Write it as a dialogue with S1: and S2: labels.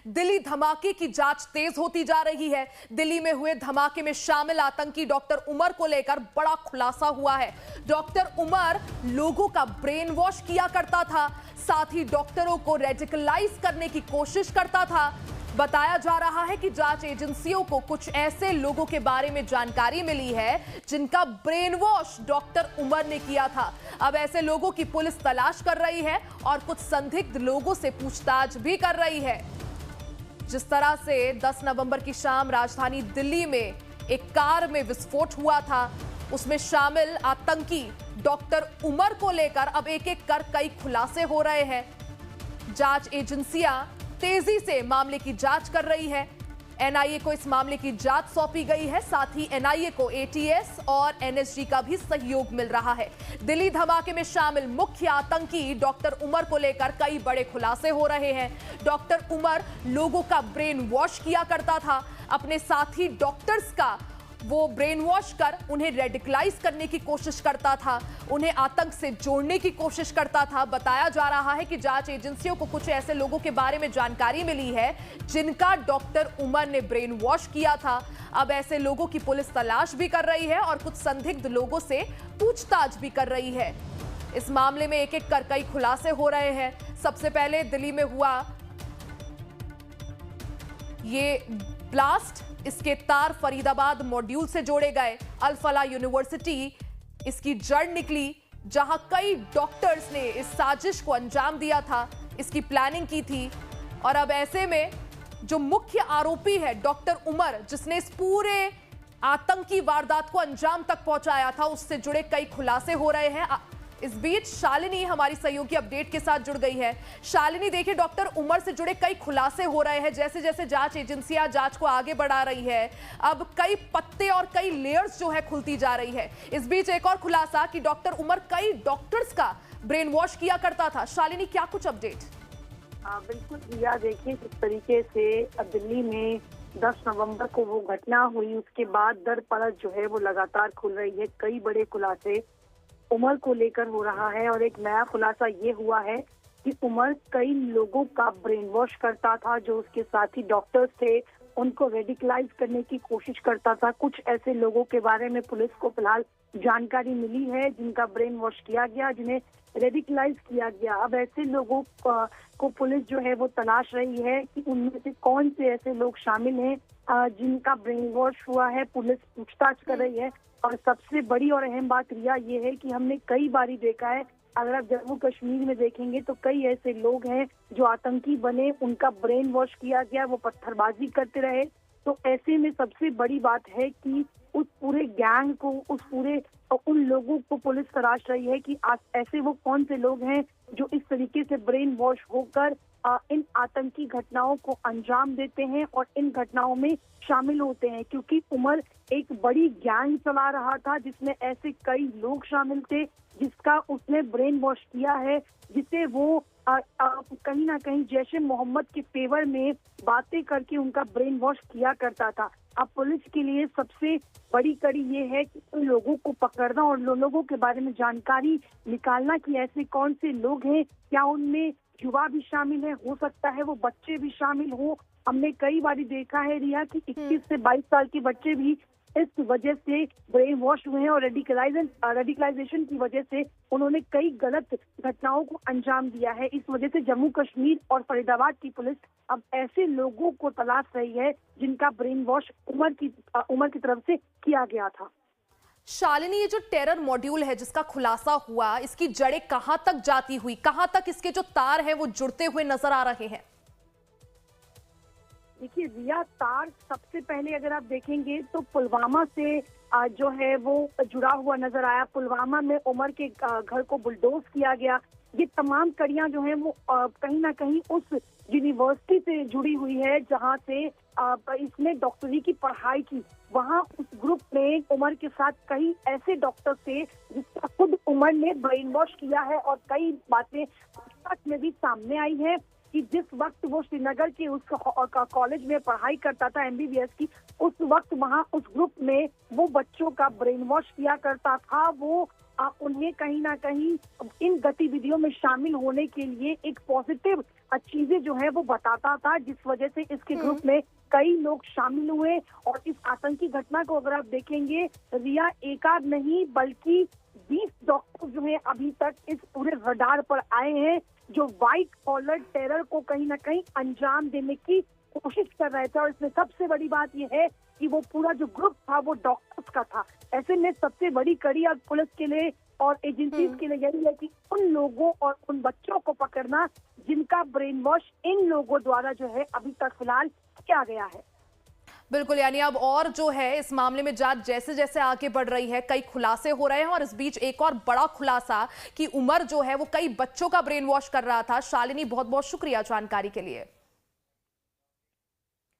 S1: दिल्ली धमाके की जांच तेज होती जा रही है। दिल्ली में हुए धमाके में शामिल आतंकी डॉक्टर उमर को लेकर बड़ा खुलासा हुआ है। डॉक्टर उमर लोगों का ब्रेन वॉश किया करता था, साथ ही डॉक्टरों को रेडिकलाइज करने की कोशिश करता था। बताया जा रहा है कि जांच एजेंसियों को कुछ ऐसे लोगों के बारे में जानकारी मिली है जिनका ब्रेन वॉश डॉक्टर उमर ने किया था। अब ऐसे लोगों की पुलिस तलाश कर रही है और कुछ संदिग्ध लोगों से पूछताछ भी कर रही है। जिस तरह से 10 नवंबर की शाम राजधानी दिल्ली में एक कार में विस्फोट हुआ था, उसमें शामिल आतंकी डॉक्टर उमर को लेकर अब एक एक कर कई खुलासे हो रहे हैं। जांच एजेंसियां तेजी से मामले की जांच कर रही है। एनआईए को इस मामले की जांच सौंपी गई है। साथ ही एनआईए को एटीएस और एनएसजी का भी सहयोग मिल रहा है। दिल्ली धमाके में शामिल मुख्य आतंकी डॉक्टर उमर को लेकर कई बड़े खुलासे हो रहे हैं। डॉक्टर उमर लोगों का ब्रेन वॉश किया करता था। अपने साथी डॉक्टर्स का वो ब्रेन वॉश कर उन्हें रेडिकलाइज करने की कोशिश करता था, उन्हें आतंक से जोड़ने की कोशिश करता था। बताया जा रहा है कि जांच एजेंसियों को कुछ ऐसे लोगों के बारे में जानकारी मिली है जिनका डॉक्टर उमर ने ब्रेन वॉश किया था। अब ऐसे लोगों की पुलिस तलाश भी कर रही है और कुछ संदिग्ध लोगों से पूछताछ भी कर रही है। इस मामले में एक एक कर कई खुलासे हो रहे हैं। सबसे पहले दिल्ली में हुआ ये ब्लास्ट, इसके तार फरीदाबाद मॉड्यूल से जोड़े गए। अल फला यूनिवर्सिटी इसकी जड़ निकली, जहां कई डॉक्टर्स ने इस साजिश को अंजाम दिया था, इसकी प्लानिंग की थी। और अब ऐसे में जो मुख्य आरोपी है डॉक्टर उमर, जिसने इस पूरे आतंकी वारदात को अंजाम तक पहुंचाया था, उससे जुड़े कई खुलासे हो रहे हैं। इस बीच शालिनी हमारी सहयोगी अपडेट के साथ जुड़ गई है। शालिनी, देखिए डॉक्टर उमर से जुड़े कई खुलासे हो रहे हैं। जैसे जैसे जांच एजेंसियां जांच को आगे बढ़ा रही है, अब कई पत्ते और कई लेयर्स जो है खुलती जा रही है। इस बीच एक और खुलासा कि डॉक्टर उमर कई डॉक्टर्स का ब्रेन वॉश किया करता था। शालिनी, क्या कुछ अपडेट?
S2: बिल्कुल रिया, देखिए जिस तरीके से दिल्ली में 10 नवंबर को वो घटना हुई, उसके बाद दर पलट जो है वो लगातार खुल रही है। कई बड़े खुलासे उमर को लेकर हो रहा है और एक नया खुलासा ये हुआ है कि उमर कई लोगों का ब्रेन वॉश करता था। जो उसके साथी डॉक्टर्स थे उनको रेडिकलाइज करने की कोशिश करता था। कुछ ऐसे लोगों के बारे में पुलिस को फिलहाल जानकारी मिली है जिनका ब्रेन वॉश किया गया, जिन्हें रेडिकलाइज किया गया। अब ऐसे लोगों को पुलिस जो है वो तलाश रही है कि उनमें से कौन से ऐसे लोग शामिल हैं जिनका ब्रेन वॉश हुआ है। पुलिस पूछताछ कर रही है। और सबसे बड़ी और अहम बात रिया ये है कि हमने कई बारी देखा है, अगर आप जम्मू कश्मीर में देखेंगे तो कई ऐसे लोग हैं जो आतंकी बने, उनका ब्रेन वॉश किया गया, वो पत्थरबाजी करते रहे। तो ऐसे में सबसे बड़ी बात है कि उस पूरे गैंग को, उस पूरे उन लोगों को पुलिस तलाश रही है कि ऐसे वो कौन से लोग हैं जो इस तरीके से ब्रेन वॉश होकर इन आतंकी घटनाओं को अंजाम देते हैं और इन घटनाओं में शामिल होते हैं। क्योंकि उमर एक बड़ी गैंग चला रहा था जिसमें ऐसे कई लोग शामिल थे जिसका उसने ब्रेन वॉश किया है, जिसे वो कहीं ना कहीं जैश ए मोहम्मद के फेवर में बातें करके उनका ब्रेन वॉश किया करता था। अब पुलिस के लिए सबसे बड़ी कड़ी ये है कि उन लोगों को पकड़ना और लोगों के बारे में जानकारी निकालना कि ऐसे कौन से लोग हैं। क्या उनमें युवा भी शामिल है, हो सकता है वो बच्चे भी शामिल हो। हमने कई बार देखा है रिया कि 21 से 22 साल के बच्चे भी इस वजह से ब्रेन वॉश हुए हैं और रेडिकलाइजेशन की वजह से उन्होंने कई गलत घटनाओं को अंजाम दिया है। इस वजह से जम्मू कश्मीर और फरीदाबाद की पुलिस अब ऐसे लोगों को तलाश रही है जिनका ब्रेन वॉश उमर की तरफ से किया गया था।
S1: शालिनी, ये जो टेरर मॉड्यूल है जिसका खुलासा हुआ, इसकी जड़ें कहां तक जाती हुई, कहां तक इसके जो तार हैं वो जुड़ते हुए नजर आ रहे हैं?
S2: देखिए रिया, तार सबसे पहले अगर आप देखेंगे तो पुलवामा से जो है वो जुड़ा हुआ नजर आया। पुलवामा में उमर के घर को बुलडोज किया गया। ये तमाम कड़ियां जो हैं वो कहीं ना कहीं उस यूनिवर्सिटी से जुड़ी हुई है जहां से इसने डॉक्टरी की पढ़ाई की। वहां उस ग्रुप में उमर के साथ कई ऐसे डॉक्टर थे जिसका खुद उमर ने ब्रेन वॉश किया है। और कई बातें में भी सामने आई है कि जिस वक्त वो श्रीनगर के उस कॉलेज में पढ़ाई करता था एमबीबीएस की, उस वक्त वहाँ उस ग्रुप में वो बच्चों का ब्रेन वॉश किया करता था। वो उन्हें कहीं ना कहीं इन गतिविधियों में शामिल होने के लिए एक पॉजिटिव चीजें जो है वो बताता था, जिस वजह से इसके ग्रुप में कई लोग शामिल हुए। और इस आतंकी घटना को अगर आप देखेंगे रिया, एक आध नहीं बल्कि 20 डॉक्टर जो है अभी तक इस पूरे रडार पर आए हैं, जो व्हाइट कॉलर टेरर को कहीं ना कहीं अंजाम देने की कोशिश कर रहे थे। और इसमें सबसे बड़ी बात यह है कि वो पूरा जो ग्रुप था वो डॉक्टर्स का था। ऐसे में सबसे बड़ी कड़ी अब पुलिस के लिए और एजेंसीज के लिए यही है कि उन लोगों और उन बच्चों को पकड़ना जिनका ब्रेन वॉश इन लोगों द्वारा जो है अभी तक फिलहाल किया गया है।
S1: बिल्कुल, यानी अब और जो है इस मामले में जांच जैसे जैसे आगे बढ़ रही है, कई खुलासे हो रहे हैं। और इस बीच एक और बड़ा खुलासा कि उमर जो है वो कई बच्चों का ब्रेन वॉश कर रहा था। शालिनी, बहुत बहुत शुक्रिया जानकारी के लिए।